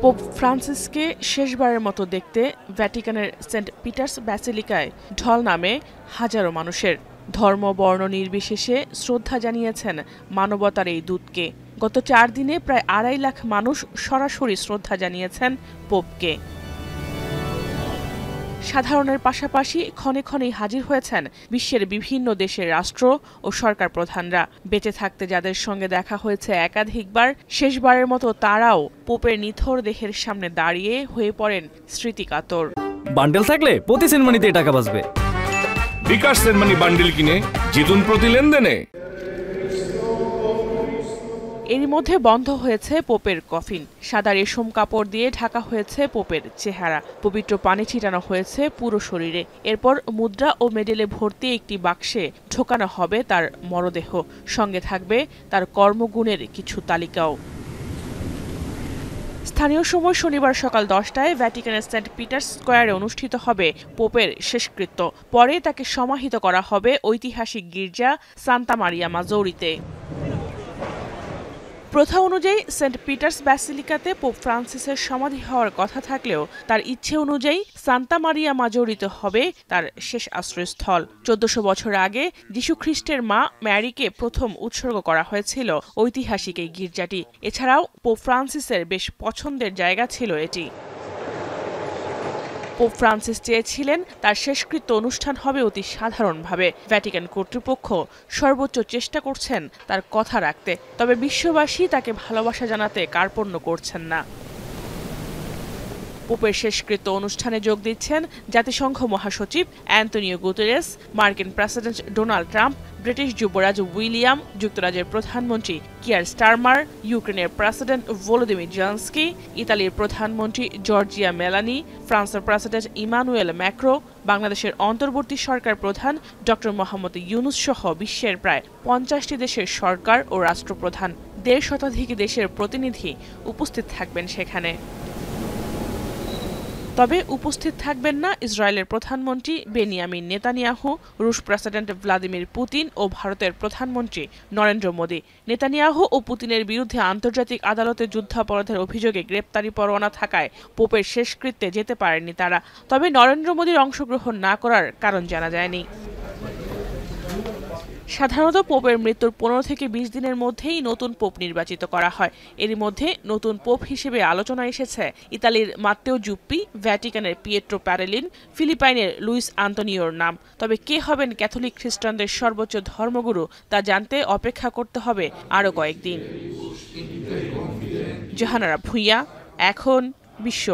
Pope ফ্রান্সিসকে শেষবারের মতো দেখতে ভ্যাটিকানের সেন্ট পিটার্স ব্যাসিলিকায় ঢল নামে হাজারো মানুষের। ধর্ম বর্ণ নির্বিশেষে শ্রদ্ধা জানিয়েছেন মানবতার এই দূতকে। গত 4 দিনে প্রায় 2.5 লাখ মানুষ সরাসরি শ্রদ্ধা জানিয়েছেন পোপকে। সাধারণের পাশাপাশি ক্ষণে ক্ষণেই হাজির হয়েছেন বিশ্বের বিভিন্ন দেশের রাষ্ট্র ও সরকার প্রধানরা। বেঁচে থাকতে যাদের সঙ্গে দেখা হয়েছে একাধিকবার, শেষবারের মতো তারাও পোপের নিথর দেহের সামনে দাঁড়িয়ে হয়ে পড়েন স্মৃতিকাতর। বান্ডেল থাকলে প্রতি সেনমানিতে টাকা বাঁচবে। বিকাশ সেনমানি বান্ডেল কিনে জিতুন প্রতি লেনদেনে। এরই মধ্যে বন্ধ হয়েছে পোপের কফিন। সাদা রেশম কাপড় দিয়ে ঢাকা হয়েছে পোপের চেহারা। পবিত্র পানি ছিটানো হয়েছে পুরো শরীরে। এরপর মুদ্রা ও মেডেলে ভর্তি একটি বাক্সে ঢোকানো হবে তার মরদেহ। সঙ্গে থাকবে তার কর্মগুণের কিছু তালিকাও। স্থানীয় সময় শনিবার সকাল 10টায় ভ্যাটিকানের সেন্ট পিটার্স স্কয়ারে অনুষ্ঠিত হবে পোপের শেষকৃত্য। পরে তাকে সমাহিত করা হবে ঐতিহাসিক গির্জা সান্তা মারিয়া মাজৌরিতে। প্রথা অনুযায়ী সেন্ট পিটার্স ব্যাসিলিকাতে পোপ ফ্রান্সিসের সমাধি হওয়ার কথা থাকলেও তার ইচ্ছে অনুযায়ী সান্তা মারিয়া মাজৌরিতে হবে তার শেষ আশ্রয়স্থল। 1400 বছর আগে যিশু খ্রিস্টের মা ম্যারিকে প্রথম উৎসর্গ করা হয়েছিল ঐতিহাসিক এই গির্জাটি। এছাড়াও পোপ ফ্রান্সিসের বেশ পছন্দের জায়গা ছিল এটি। পোপ ফ্রান্সিস চেয়েছিলেন তার শেষকৃত্য অনুষ্ঠান হবে অতি সাধারণভাবে। ভ্যাটিকান কর্তৃপক্ষ সর্বোচ্চ চেষ্টা করছেন তার কথা রাখতে, তবে বিশ্ববাসী তাকে ভালোবাসা জানাতে কার্পণ্য করছেন না। পোপের শেষকৃত্য অনুষ্ঠানে যোগ দিচ্ছেন জাতিসংঘ মহাসচিব অ্যান্তনিও গুতেরেস, মার্কিন প্রেসিডেন্ট ডোনাল্ড ট্রাম্প, ব্রিটিশ যুবরাজ উইলিয়াম, যুক্তরাজ্যের প্রধানমন্ত্রী কিয়ার স্টারমার, ইউক্রেনের প্রেসিডেন্ট ভলোদিমির জেলেনস্কি, ইতালির প্রধানমন্ত্রী জর্জিয়া মেলানি, ফ্রান্সের প্রেসিডেন্ট ইমানুয়েল ম্যাক্রো, বাংলাদেশের অন্তর্বর্তী সরকার প্রধান ডক্টর মোহাম্মদ ইউনুস সহ বিশ্বের প্রায় 50টি দেশের সরকার ও রাষ্ট্রপ্রধান, 1.5 শতাধিক দেশের প্রতিনিধি উপস্থিত থাকবেন সেখানে। তবে উপস্থিত থাকবেন না ইসরায়েলের প্রধানমন্ত্রী বেনিয়ামিন নেতানিয়াহু, রুশ প্রেসিডেন্ট ভ্লাদিমির পুতিন ও ভারতের প্রধানমন্ত্রী নরেন্দ্র মোদি। নেতানিয়াহু ও পুতিনের বিরুদ্ধে আন্তর্জাতিক আদালতে যুদ্ধাপরাধের অভিযোগে গ্রেপ্তারি পরোয়ানা থাকায় পোপের শেষকৃত্যে যেতে পারেননি তারা। তবে নরেন্দ্র মোদির অংশগ্রহণ না করার কারণ জানা যায়নি। সাধারণত পোপের মৃত্যুর 15 থেকে 20 দিনের মধ্যেই নতুন পোপ নির্বাচিত করা হয়। এরই মধ্যে নতুন পোপ হিসেবে আলোচনা এসেছে ইতালির মাত্তেও জুপ্পি, ভ্যাটিকানের পিয়েট্রো প্যারেলিন, ফিলিপাইনের লুইস আন্তোনিওর নাম। তবে কে হবেন ক্যাথলিক খ্রিস্টানদের সর্বোচ্চ ধর্মগুরু তা জানতে অপেক্ষা করতে হবে আরও কয়েকদিন। জাহানারা ভুঁইয়া, এখন বিশ্ব।